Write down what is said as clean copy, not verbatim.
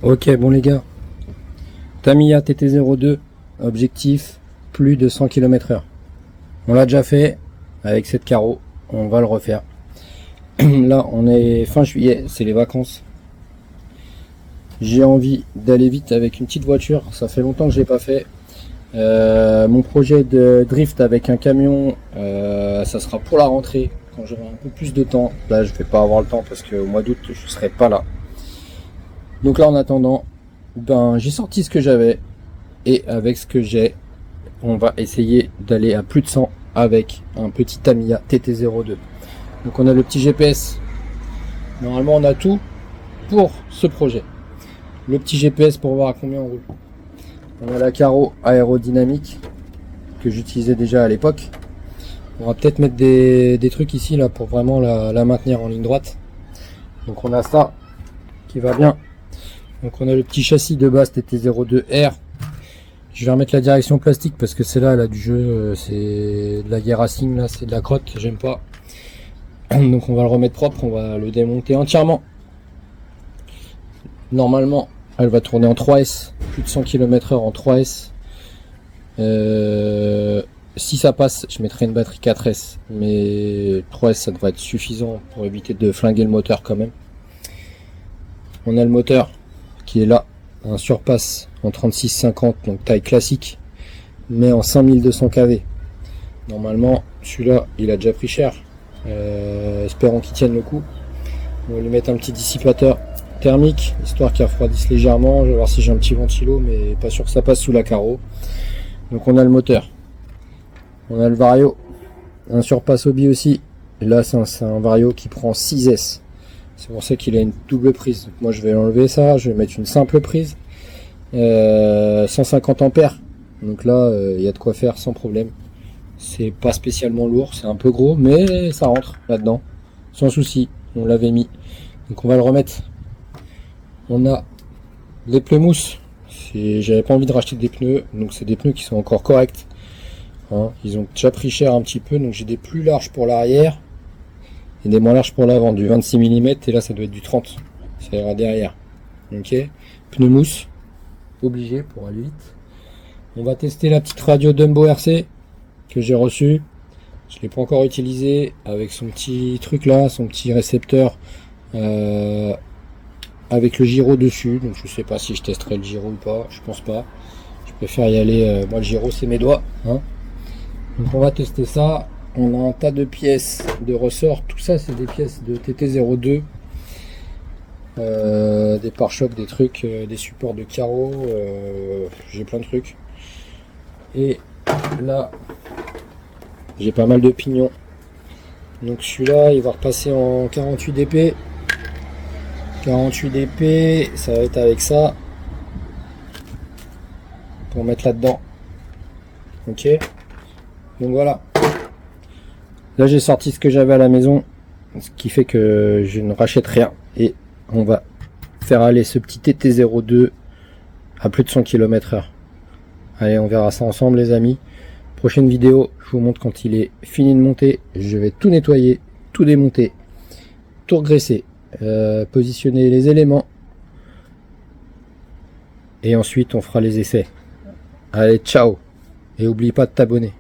Ok, bon les gars, Tamiya TT02, objectif plus de 100 km/h. On l'a déjà fait avec cette carreau, on va le refaire. Là, on est fin juillet, c'est les vacances. J'ai envie d'aller vite avec une petite voiture, ça fait longtemps que je l'ai pas fait. Mon projet de drift avec un camion, ça sera pour la rentrée, quand j'aurai un peu plus de temps. Là, je vais pas avoir le temps parce qu'au mois d'août, je serai pas là. Donc là, en attendant, j'ai sorti ce que j'avais, et avec ce que j'ai, on va essayer d'aller à plus de 100 avec un petit Tamiya TT02. Donc on a le petit GPS. Normalement, on a tout pour ce projet. Le petit GPS pour voir à combien on roule. On a la carreau aérodynamique que j'utilisais déjà à l'époque. On va peut-être mettre des trucs ici là pour vraiment la maintenir en ligne droite. Donc on a ça qui va bien. Donc on a le petit châssis de base TT02R. Je vais remettre la direction plastique parce que c'est là du jeu, c'est de la guerre racing, là c'est de la crotte, j'aime pas. Donc on va le remettre propre, on va le démonter entièrement. Normalement elle va tourner en 3S, plus de 100 km/h en 3S. Si ça passe, je mettrai une batterie 4S, mais 3S ça devrait être suffisant pour éviter de flinguer le moteur quand même. On a le moteur qui est là, un surpasse en 36-50, donc taille classique, mais en 5200 kV. Normalement, celui-là, il a déjà pris cher. Espérons qu'il tienne le coup. On va lui mettre un petit dissipateur thermique, histoire qu'il refroidisse légèrement. Je vais voir si j'ai un petit ventilo, mais pas sûr que ça passe sous la carreau. Donc on a le moteur. On a le vario. Un surpasse hobby aussi. Là, c'est un vario qui prend 6S. C'est pour ça qu'il a une double prise. Donc moi, je vais enlever ça. Je vais mettre une simple prise. 150 ampères. Donc là, il y a de quoi faire sans problème. C'est pas spécialement lourd. C'est un peu gros, mais ça rentre là-dedans. Sans souci. On l'avait mis. Donc on va le remettre. On a les pneus mousse. J'avais pas envie de racheter des pneus. Donc c'est des pneus qui sont encore corrects. Hein, ils ont déjà pris cher un petit peu. Donc j'ai des plus larges pour l'arrière. Et des moins larges pour l'avant, du 26 mm, et là ça doit être du 30, ça ira derrière. Ok, pneus mousse, obligé pour aller vite. On va tester la petite radio Dumbo RC que j'ai reçue. Je ne l'ai pas encore utilisé avec son petit truc là, son petit récepteur avec le gyro dessus. Donc je sais pas si je testerai le gyro ou pas, je pense pas. Je préfère y aller, moi le gyro c'est mes doigts. Hein. Donc on va tester ça. On a un tas de pièces de ressort, tout ça c'est des pièces de TT02, des pare-chocs, des trucs, des supports de carreaux, j'ai plein de trucs. Et là, j'ai pas mal de pignons. Donc celui-là, il va repasser en 48 dp. 48 dp, ça va être avec ça, pour mettre là-dedans. Ok, donc voilà. Là j'ai sorti ce que j'avais à la maison, ce qui fait que je ne rachète rien, et on va faire aller ce petit TT02 à plus de 100 km/h. Allez, on verra ça ensemble les amis. Prochaine vidéo, je vous montre quand il est fini de monter. Je vais tout nettoyer, tout démonter, tout regraisser, positionner les éléments, et ensuite on fera les essais. Allez, ciao, et oublie pas de t'abonner.